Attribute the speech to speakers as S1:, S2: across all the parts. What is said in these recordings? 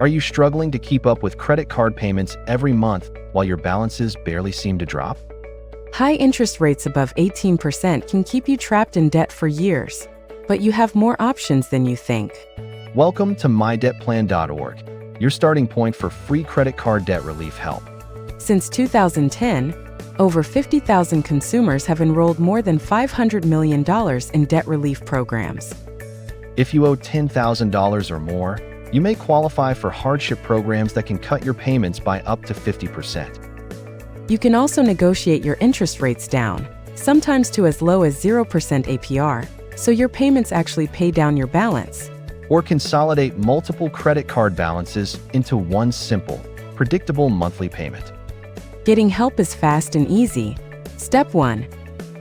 S1: Are you struggling to keep up with credit card payments every month while your balances barely seem to drop?
S2: High interest rates above 18% can keep you trapped in debt for years, but you have more options than you think.
S1: Welcome to MyDebtPlan.org, your starting point for free credit card debt relief help.
S2: Since 2010, over 50,000 consumers have enrolled more than $500 million in debt relief programs.
S1: If you owe $10,000 or more, you may qualify for hardship programs that can cut your payments by up to 50%.
S2: You can also negotiate your interest rates down, sometimes to as low as 0% APR, so your payments actually pay down your balance.
S1: Or consolidate multiple credit card balances into one simple, predictable monthly payment.
S2: Getting help is fast and easy. Step 1.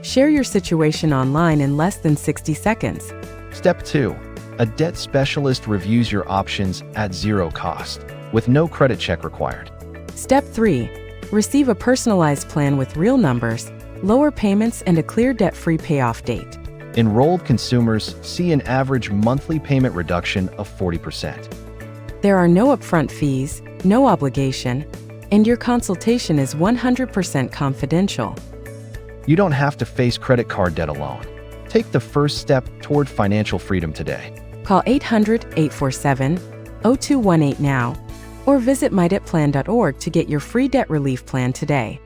S2: Share your situation online in less than 60 seconds.
S1: Step 2. A debt specialist reviews your options at zero cost, with no credit check required.
S2: Step 3. Receive a personalized plan with real numbers, lower payments, and a clear debt-free payoff date.
S1: Enrolled consumers see an average monthly payment reduction of 40%.
S2: There are no upfront fees, no obligation, and your consultation is 100% confidential.
S1: You don't have to face credit card debt alone. Take the first step toward financial freedom today.
S2: Call 800-847-0218 now, or visit MyDebtPlan.org to get your free debt relief plan today.